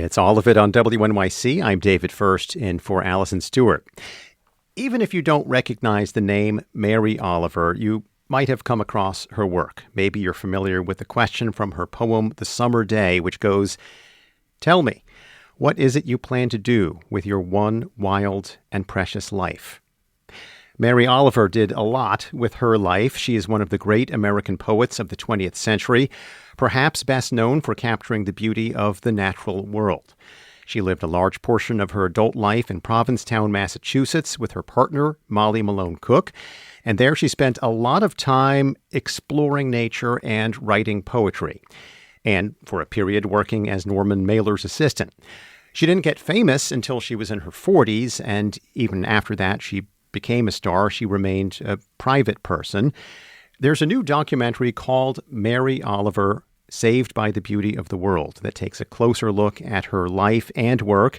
It's all of it on WNYC. I'm David First in for Allison Stewart. Even if you don't recognize the name Mary Oliver, you might have come across her work. Maybe you're familiar with the question from her poem, The Summer Day, which goes, "Tell me, what is it you plan to do with your one wild and precious life?" Mary Oliver did a lot with her life. She is one of the great American poets of the 20th century, perhaps best known for capturing the beauty of the natural world. She lived a large portion of her adult life in Provincetown, Massachusetts, with her partner, Molly Malone Cook, and there she spent a lot of time exploring nature and writing poetry, and for a period working as Norman Mailer's assistant. She didn't get famous until she was in her 40s, and even after that, she became a star. She remained a private person. There's a new documentary called Mary Oliver, Saved by the Beauty of the World, that takes a closer look at her life and work.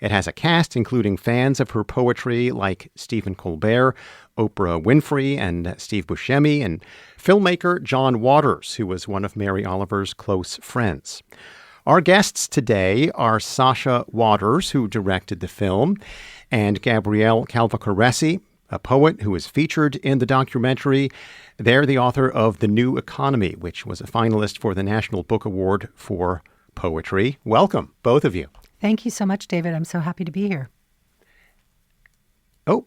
It has a cast including fans of her poetry like Stephen Colbert, Oprah Winfrey, and Steve Buscemi, and filmmaker John Waters, who was one of Mary Oliver's close friends. Our guests today are Sasha Waters, who directed the film, and Gabrielle Calvacaresi, a poet who is featured in the documentary. They're the author of The New Economy, which was a finalist for the National Book Award for Poetry. Welcome, both of you. Thank you so much, David. I'm so happy to be here. Oh,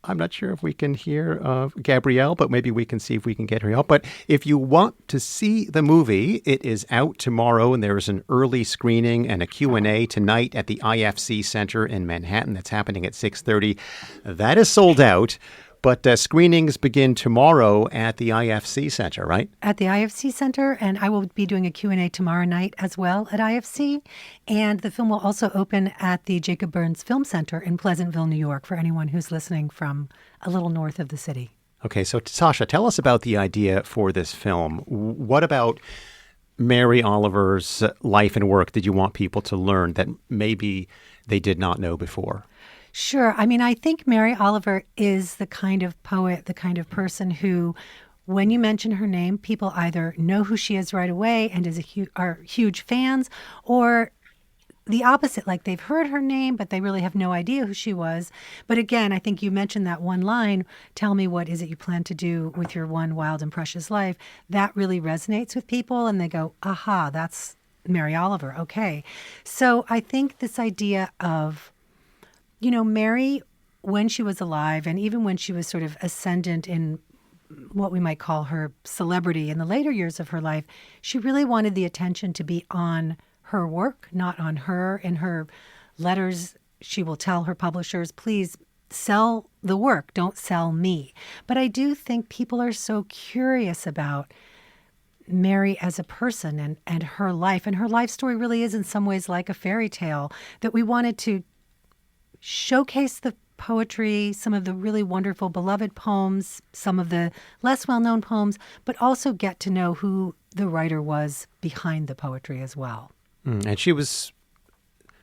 I'm not sure if we can hear Gabrielle, but maybe we can see if we can get her out. But if you want to see the movie, it is out tomorrow, and there is an early screening and a Q&A tonight at the IFC Center in Manhattan. That's happening at 6:30. That is sold out, but screenings begin tomorrow at the IFC Center, right? At the IFC Center, and I will be doing a Q&A tomorrow night as well at IFC. And the film will also open at the Jacob Burns Film Center in Pleasantville, New York, for anyone who's listening from a little north of the city. Okay, so Sasha, tell us about the idea for this film. What about Mary Oliver's life and work did you want people to learn that maybe they did not know before? Sure. I mean, I think Mary Oliver is the kind of poet, the kind of person who, when you mention her name, people either know who she is right away and are huge fans, or the opposite, like they've heard her name, but they really have no idea who she was. But again, I think you mentioned that one line, "Tell me what is it you plan to do with your one wild and precious life." That really resonates with people, and they go, aha, that's Mary Oliver. Okay. So I think this idea of, Mary, when she was alive, and even when she was sort of ascendant in what we might call her celebrity in the later years of her life, she really wanted the attention to be on her work, not on her. In her letters, she will tell her publishers, please sell the work, don't sell me. But I do think people are so curious about Mary as a person and her life. And her life story really is in some ways like a fairy tale, that we wanted to showcase the poetry, some of the really wonderful beloved poems, some of the less well-known poems, but also get to know who the writer was behind the poetry as well. And she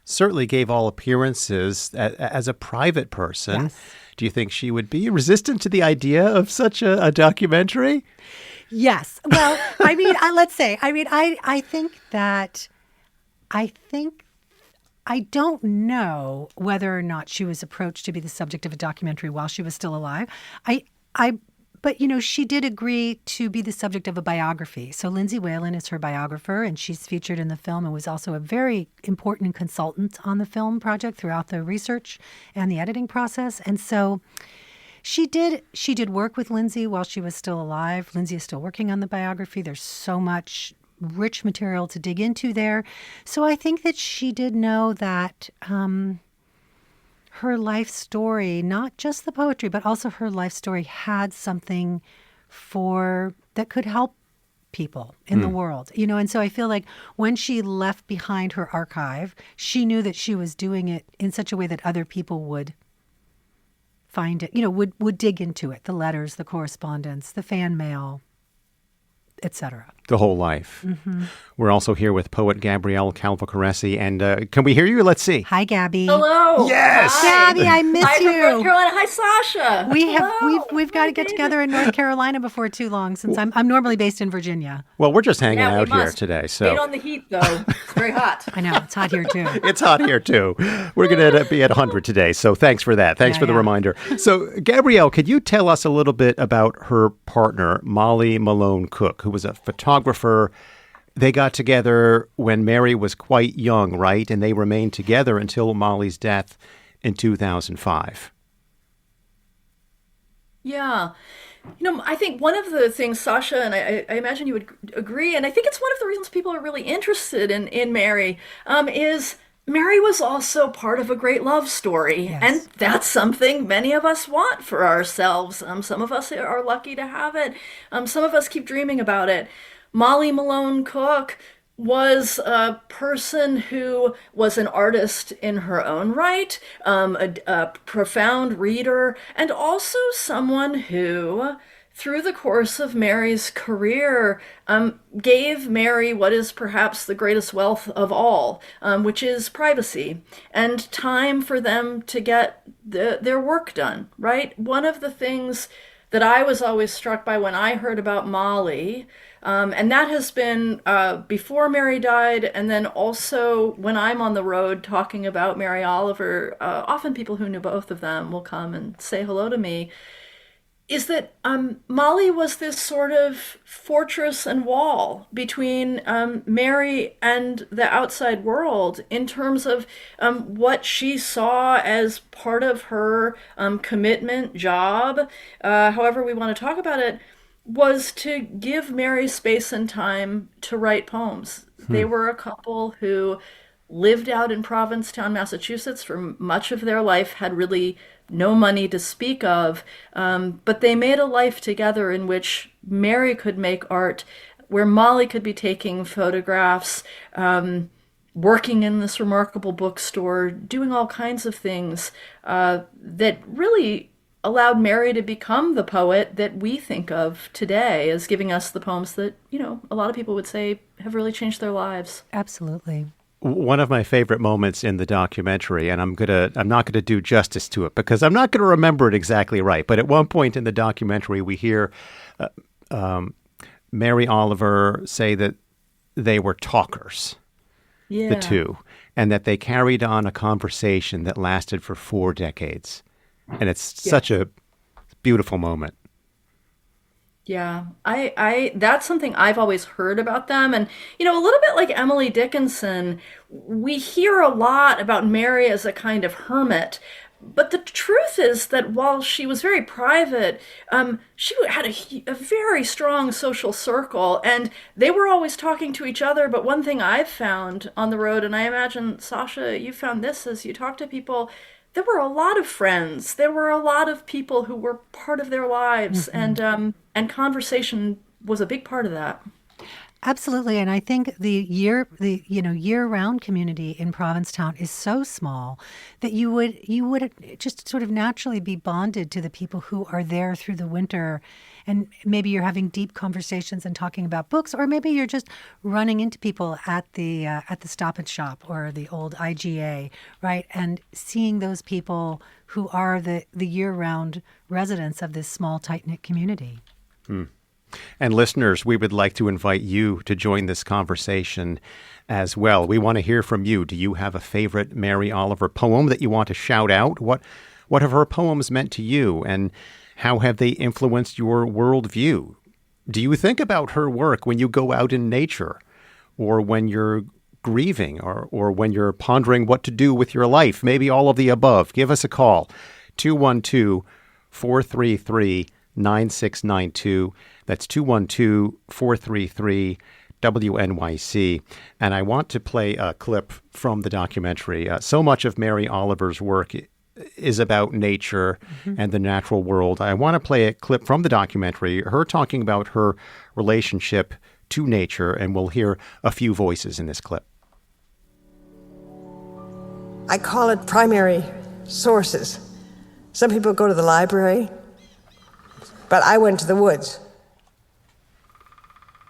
certainly gave all appearances as a private person. Yes. Do you think she would be resistant to the idea of such a documentary? Yes. Well, I think I don't know whether or not she was approached to be the subject of a documentary while she was still alive. But she did agree to be the subject of a biography. So Lindsay Whalen is her biographer, and she's featured in the film and was also a very important consultant on the film project throughout the research and the editing process. And so she did work with Lindsay while she was still alive. Lindsay is still working on the biography. There's so much rich material to dig into there. So I think that she did know that her life story, not just the poetry, but also her life story, had something that could help people in the world. And so I feel like when she left behind her archive, she knew that she was doing it in such a way that other people would find it, would dig into it, the letters, the correspondence, the fan mail, etc. the whole life. Mm-hmm. We're also here with poet Gabrielle Calvacaresi. And can we hear you? Let's see. Hi, Gabby. Hello. Yes. Hi. Gabby, I miss Hi you. from North Carolina. Hi, Sasha. We've got to get together in North Carolina before too long, since I'm normally based in Virginia. Well, we're just hanging Yeah, out we here must. today. So Wait on the heat, though. It's very hot. I know, it's hot here too. it's hot here too. We're going to be at 100 today. So thanks for that. Thanks for the reminder. So Gabrielle, could you tell us a little bit about her partner, Molly Malone Cook, who was a photographer? They got together when Mary was quite young, right? And they remained together until Molly's death in 2005. Yeah. I think one of the things, Sasha, and I imagine you would agree, and I think it's one of the reasons people are really interested in Mary, is Mary was also part of a great love story. Yes. And that's something many of us want for ourselves. Some of us are lucky to have it. Some of us keep dreaming about it. Molly Malone Cook was a person who was an artist in her own right, a profound reader, and also someone who, through the course of Mary's career, gave Mary what is perhaps the greatest wealth of all, which is privacy and time for them to get their work done, right? One of the things that I was always struck by when I heard about Molly, and that has been before Mary died, and then also when I'm on the road talking about Mary Oliver, often people who knew both of them will come and say hello to me, is that Molly was this sort of fortress and wall between Mary and the outside world in terms of what she saw as part of her commitment, job, however we want to talk about it, was to give Mary space and time to write poems. They were a couple who lived out in Provincetown, Massachusetts for much of their life, had really no money to speak of, but they made a life together in which Mary could make art, where Molly could be taking photographs, working in this remarkable bookstore, doing all kinds of things that really allowed Mary to become the poet that we think of today as giving us the poems that, a lot of people would say have really changed their lives. Absolutely. One of my favorite moments in the documentary, and I'm not gonna do justice to it because I'm not gonna remember it exactly right. But at one point in the documentary, we hear Mary Oliver say that they were talkers, the two, and that they carried on a conversation that lasted for 4 decades, and it's such a beautiful moment. Yeah, I that's something I've always heard about them. And, a little bit like Emily Dickinson, we hear a lot about Mary as a kind of hermit. But the truth is that while she was very private, she had a very strong social circle, and they were always talking to each other. But one thing I've found on the road, and I imagine, Sasha, you found this as you talk to people, there were a lot of friends. There were a lot of people who were part of their lives, and conversation was a big part of that. Absolutely, and I think the year-round community in Provincetown is so small that you would just sort of naturally be bonded to the people who are there through the winter, and maybe you're having deep conversations and talking about books, or maybe you're just running into people at the Stop and Shop or the old IGA, right? And seeing those people who are the year-round residents of this small, tight-knit community. And listeners, we would like to invite you to join this conversation as well. We want to hear from you. Do you have a favorite Mary Oliver poem that you want to shout out? What have her poems meant to you, and how have they influenced your worldview? Do you think about her work when you go out in nature, or when you're grieving, or when you're pondering what to do with your life? Maybe all of the above. Give us a call, 212-433-9692. That's 212-433-WNYC. And I want to play a clip from the documentary. So much of Mary Oliver's work is about nature and the natural world. I want to play a clip from the documentary, her talking about her relationship to nature, and we'll hear a few voices in this clip. I call it primary sources. Some people go to the library, but I went to the woods.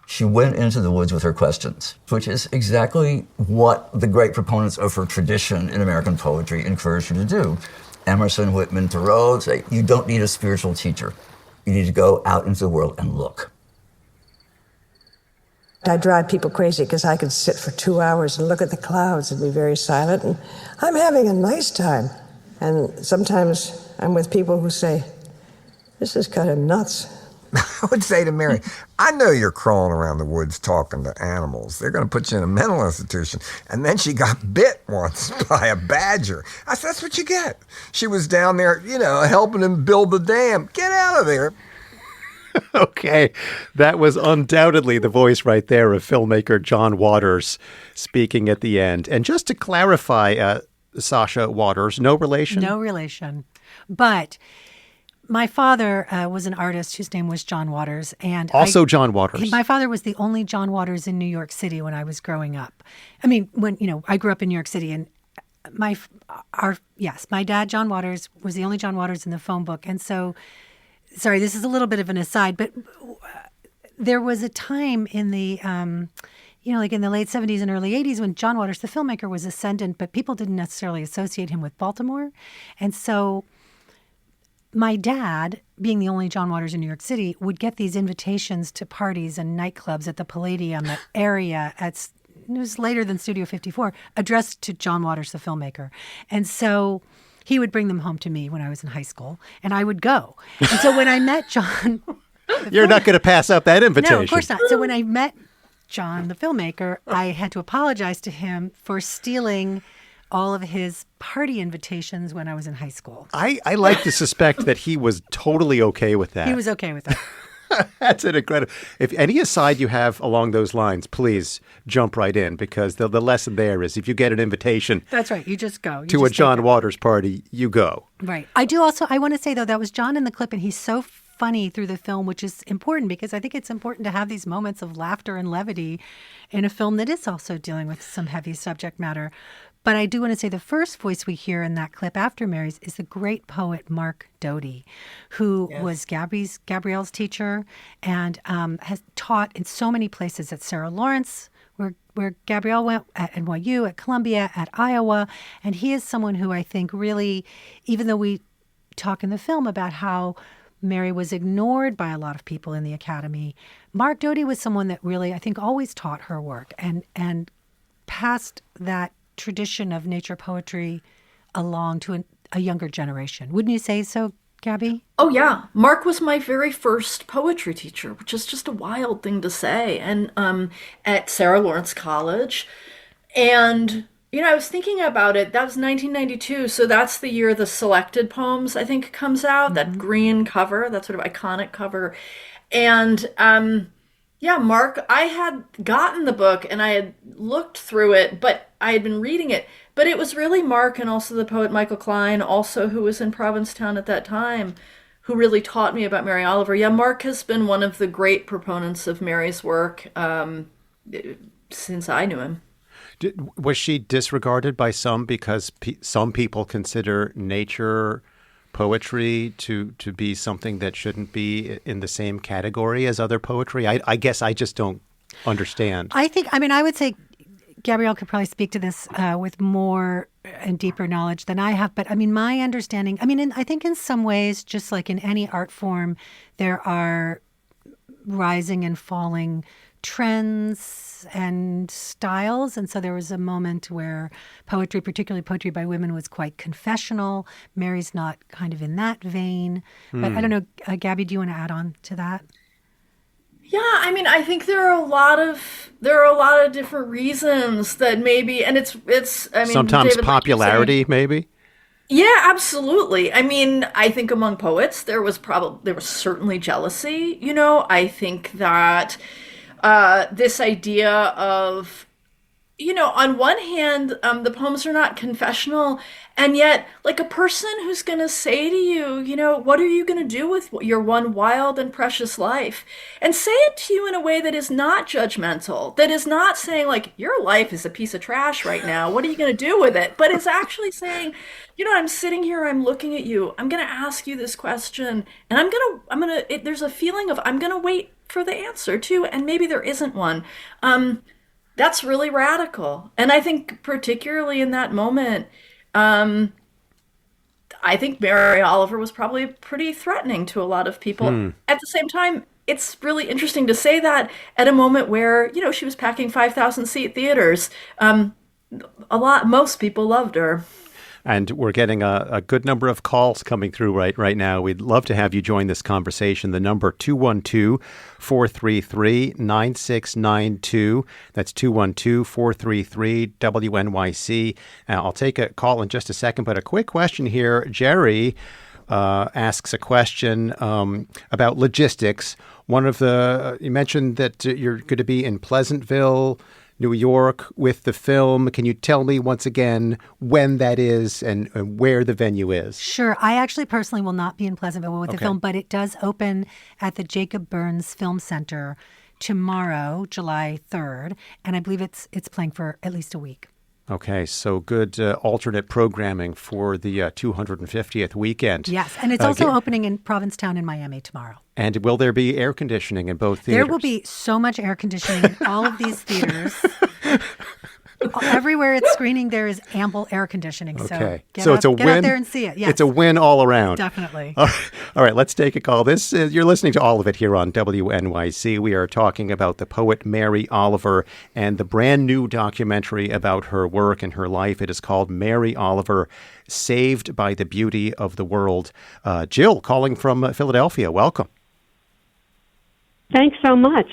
She went into the woods with her questions, which is exactly what the great proponents of her tradition in American poetry encouraged her to do. Emerson, Whitman, Thoreau say, you don't need a spiritual teacher. You need to go out into the world and look. I drive people crazy because I could sit for 2 hours and look at the clouds and be very silent, and I'm having a nice time. And sometimes I'm with people who say, this is kind of nuts. I would say to Mary, I know you're crawling around the woods talking to animals. They're going to put you in a mental institution. And then she got bit once by a badger. I said, that's what you get. She was down there, helping him build the dam. Get out of there. Okay, that was undoubtedly the voice right there of filmmaker John Waters speaking at the end. And just to clarify, Sasha Waters, no relation? No relation. But my father was an artist whose name was John Waters. And John Waters. My father was the only John Waters in New York City when I was growing up. I mean, I grew up in New York City, and my dad, John Waters, was the only John Waters in the phone book. And so, sorry, this is a little bit of an aside, but there was a time in the, like in the late 70s and early 80s when John Waters, the filmmaker, was ascendant, but people didn't necessarily associate him with Baltimore. And so my dad, being the only John Waters in New York City, would get these invitations to parties and nightclubs at the Palladium area it was later than Studio 54, addressed to John Waters, the filmmaker. And so he would bring them home to me when I was in high school, and I would go. And so when I met John... You're not going to pass up that invitation. No, of course not. So when I met John, the filmmaker, I had to apologize to him for stealing all of his party invitations when I was in high school. I like to suspect that he was totally okay with that. He was okay with that. That's an incredible. If any aside you have along those lines, please jump right in, because the lesson there is if you get an invitation. That's right. You just go. To a John Waters party, you go. Right. I want to say, though, that was John in the clip, and he's so funny through the film, which is important because I think it's important to have these moments of laughter and levity in a film that is also dealing with some heavy subject matter. But I do want to say the first voice we hear in that clip after Mary's is the great poet Mark Doty, who was Gabrielle's teacher and has taught in so many places at Sarah Lawrence, where Gabrielle went, at NYU, at Columbia, at Iowa. And he is someone who I think really, even though we talk in the film about how Mary was ignored by a lot of people in the academy, Mark Doty was someone that really, I think, always taught her work and passed that tradition of nature poetry along to a younger generation. Wouldn't you say so, Gabby? Oh, yeah. Mark was my very first poetry teacher, which is just a wild thing to say. And at Sarah Lawrence College. And, I was thinking about it. That was 1992. So that's the year the Selected Poems, I think, comes out. Mm-hmm. That green cover, that sort of iconic cover. And Mark, I had gotten the book and I had looked through it, but I had been reading it. But it was really Mark and also the poet Michael Klein, also who was in Provincetown at that time, who really taught me about Mary Oliver. Yeah, Mark has been one of the great proponents of Mary's work since I knew him. Was she disregarded by some because some people consider nature poetry to be something that shouldn't be in the same category as other poetry? I guess I just don't understand. I would say Gabrielle could probably speak to this with more and deeper knowledge than I have. But my understanding, I think in some ways, just like in any art form, there are rising and falling trends and styles. And so there was a moment where poetry, particularly poetry by women, was quite confessional. Mary's not kind of in that vein. But I don't know, Gabby, do you want to add on to that? Yeah, I think there are a lot of different reasons that maybe, and it's sometimes David, popularity, like maybe. Yeah, absolutely. I think among poets there was certainly jealousy. I think that this idea of, on one hand, the poems are not confessional, and yet, like, a person who's going to say to you, what are you going to do with your one wild and precious life? And say it to you in a way that is not judgmental, that is not saying, like, your life is a piece of trash right now, what are you going to do with it? But it's actually saying, I'm sitting here, I'm looking at you, I'm going to ask you this question, and there's a feeling of, I'm going to wait for the answer too, and maybe there isn't one. That's really radical. And I think particularly in that moment, I think Mary Oliver was probably pretty threatening to a lot of people. At the same time, it's really interesting to say that at a moment where, she was packing 5,000 seat theaters. Most people loved her. And we're getting a good number of calls coming through right now. We'd love to have you join this conversation. The number 212-433-9692. That's 212-433-WNYC. I'll take a call in just a second, but a quick question here. Jerry asks a question about logistics. You mentioned that you're going to be in Pleasantville, New York with the film. Can you tell me once again when that is and where the venue is? Sure. I actually personally will not be in Pleasantville with the film, but it does open at the Jacob Burns Film Center tomorrow, July 3rd, and I believe it's playing for at least a week. Okay, so good alternate programming for the 250th weekend. Yes, and it's also opening in Provincetown in Miami tomorrow. And will there be air conditioning in both theaters? There will be so much air conditioning in all of these theaters. Everywhere it's screening, there is ample air conditioning. Okay. So it's a win. Get out there and see it. Yes. It's a win all around. Definitely. All right, let's take a call. You're listening to All of It here on WNYC. We are talking about the poet Mary Oliver and the brand new documentary about her work and her life. It is called Mary Oliver, Saved by the Beauty of the World. Jill, calling from Philadelphia. Welcome. Thanks so much.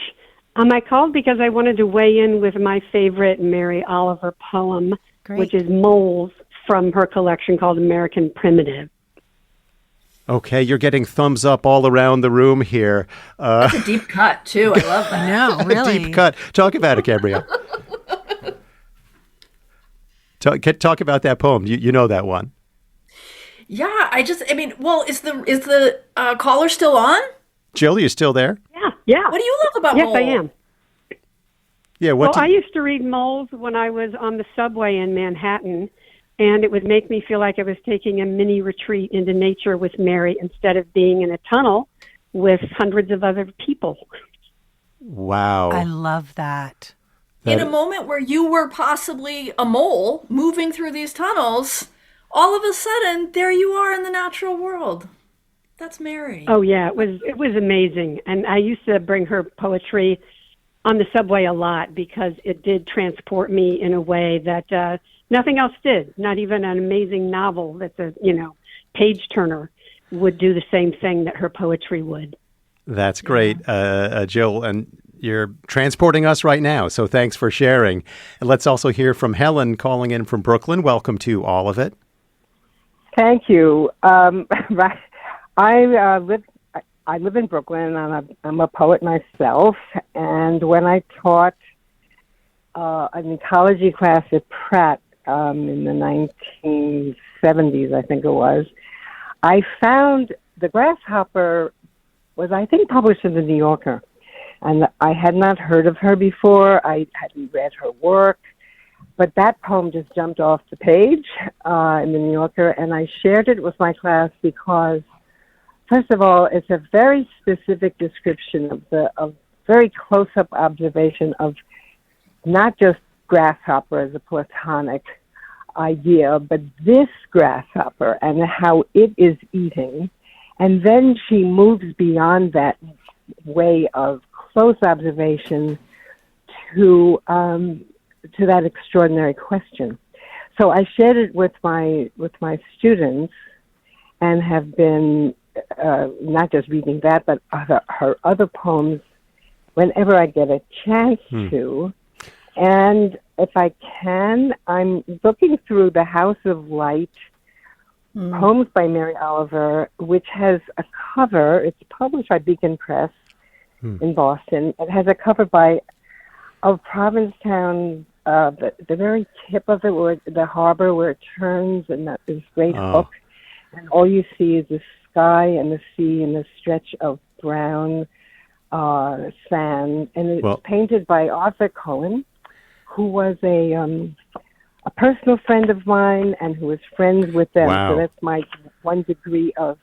I called because I wanted to weigh in with my favorite Mary Oliver poem, which is Moles, from her collection called American Primitive. Okay, you're getting thumbs up all around the room here. That's a deep cut, too. I love that. No, really. Deep cut. Talk about it, Gabrielle. Talk about that poem. You know that one. Yeah, is the caller still on? Jill, you still there? Yeah. What do you love about Yes, Mole? I am. Yeah. I used to read Moles when I was on the subway in Manhattan, and it would make me feel like I was taking a mini retreat into nature with Mary instead of being in a tunnel with hundreds of other people. Wow. I love that. In a moment where you were possibly a mole moving through these tunnels, all of a sudden, there you are in the natural world. That's Mary. Oh, yeah, it was amazing. And I used to bring her poetry on the subway a lot because it did transport me in a way that nothing else did. Not even an amazing novel that's a, page turner would do the same thing that her poetry would. That's great, Jill. And you're transporting us right now. So thanks for sharing. And let's also hear from Helen calling in from Brooklyn. Welcome to All of It. Thank you. I live in Brooklyn, and I'm a poet myself. And when I taught an ecology class at Pratt in the 1970s, I think it was, I found The Grasshopper was, I think, published in the New Yorker. And I had not heard of her before. I hadn't read her work. But that poem just jumped off the page in the New Yorker, and I shared it with my class because, first of all, it's a very specific description of very close-up observation of not just grasshopper as a platonic idea, but this grasshopper and how it is eating. And then she moves beyond that way of close observation to that extraordinary question. So I shared it with my students and have been not just reading that, but her other poems whenever I get a chance to. And if I can, I'm looking through The House of Light, Poems by Mary Oliver, which has a cover. It's published by Beacon Press in Boston. It has a cover of Provincetown, the very tip of it, where the harbor where it turns, and that this great hook. And all you see is the sky and the sea and the stretch of brown sand. And it's painted by Arthur Cohen, who was a personal friend of mine and who was friends with them. Wow. So that's my one degree of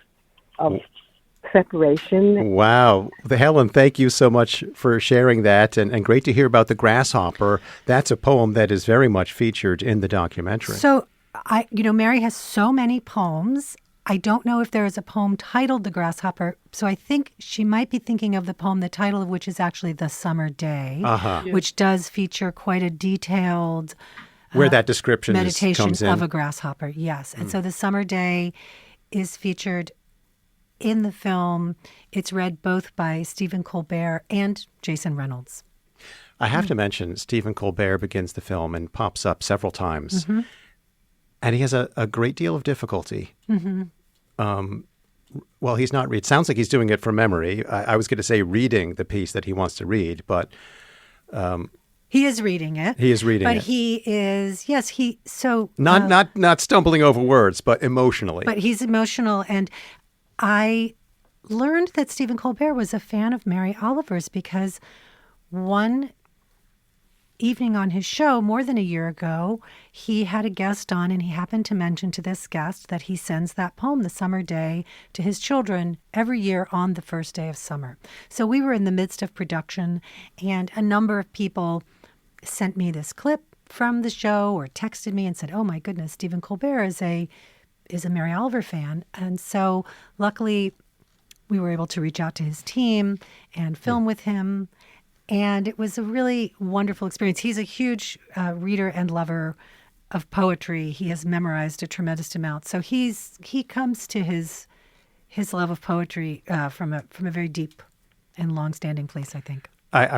separation. Wow. Helen, thank you so much for sharing that. And great to hear about the grasshopper. That's a poem that is very much featured in the documentary. So, Mary has so many poems. I don't know if there is a poem titled The Grasshopper. So I think she might be thinking of the poem, the title of which is actually The Summer Day, which does feature quite a detailed where that description meditation comes in. of a grasshopper. Yes. And so The Summer Day is featured in the film. It's read both by Stephen Colbert and Jason Reynolds. I have to mention, Stephen Colbert begins the film and pops up several times. Mm-hmm. And he has a great deal of difficulty. Mm-hmm. Well, he's not read. Sounds like he's doing it from memory. I was going to say reading the piece that he wants to read, but he is reading it. He is reading it. But he is, yes, not stumbling over words, but emotionally. But he's emotional. And I learned that Stephen Colbert was a fan of Mary Oliver's because one evening on his show more than a year ago, he had a guest on, and he happened to mention to this guest that he sends that poem, The Summer Day, to his children every year on the first day of summer. So we were in the midst of production, and a number of people sent me this clip from the show or texted me and said, oh my goodness, Stephen Colbert is a Mary Oliver fan. And so luckily we were able to reach out to his team and film with him. And it was a really wonderful experience. He's a huge reader and lover of poetry. He has memorized a tremendous amount. So he comes to his love of poetry from a very deep and long-standing place, I think.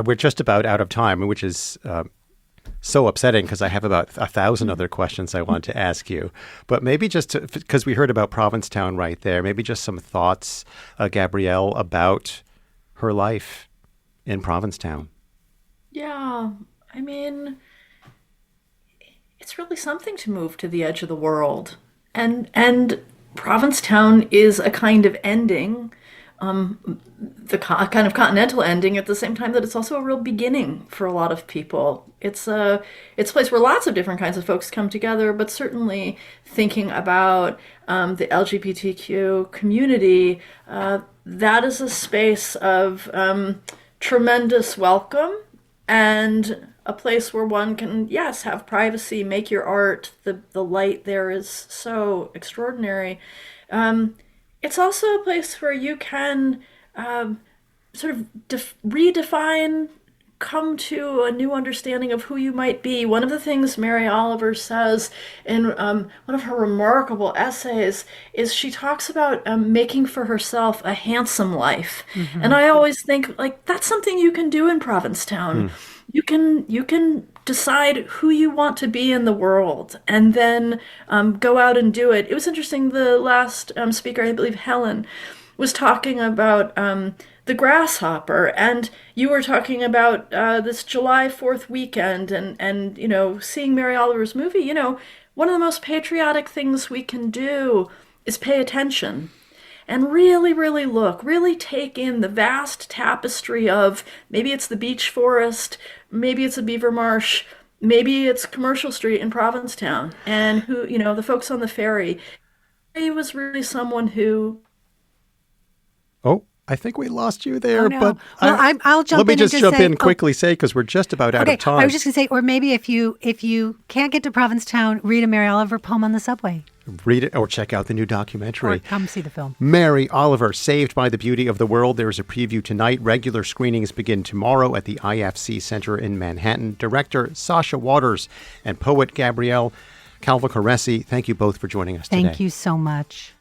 We're just about out of time, which is so upsetting because I have about 1,000 other questions I want to ask you. But maybe just because we heard about Provincetown right there, maybe just some thoughts, Gabrielle, about her life in Provincetown. Yeah, I mean, it's really something to move to the edge of the world. And Provincetown is a kind of ending, the kind of continental ending at the same time that it's also a real beginning for a lot of people. It's a place where lots of different kinds of folks come together, but certainly thinking about the LGBTQ community, that is a space of tremendous welcome and a place where one can, yes, have privacy, make your art. The light there is so extraordinary. It's also a place where you can sort of redefine, come to a new understanding of who you might be. One of the things Mary Oliver says in one of her remarkable essays is she talks about making for herself a handsome life. Mm-hmm. And I always think, like, that's something you can do in Provincetown. You can decide who you want to be in the world and then go out and do it. It was interesting, the last speaker, I believe Helen, was talking about the grasshopper, and you were talking about this July 4th weekend and seeing Mary Oliver's movie. One of the most patriotic things we can do is pay attention and really, really look, really take in the vast tapestry of, maybe it's the beech forest, maybe it's a beaver marsh, maybe it's Commercial Street in Provincetown, and who, the folks on the ferry. He was really someone who... Oh, I think we lost you there, but I'll jump in. Let me just jump in quickly, oh, say, because we're just about out of time. I was just going to say, or maybe if you can't get to Provincetown, read a Mary Oliver poem on the subway. Read it or check out the new documentary. Or come see the film. Mary Oliver, Saved by the Beauty of the World. There is a preview tonight. Regular screenings begin tomorrow at the IFC Center in Manhattan. Director Sasha Waters and poet Gabrielle Calvacaresi, thank you both for joining us today. Thank you so much.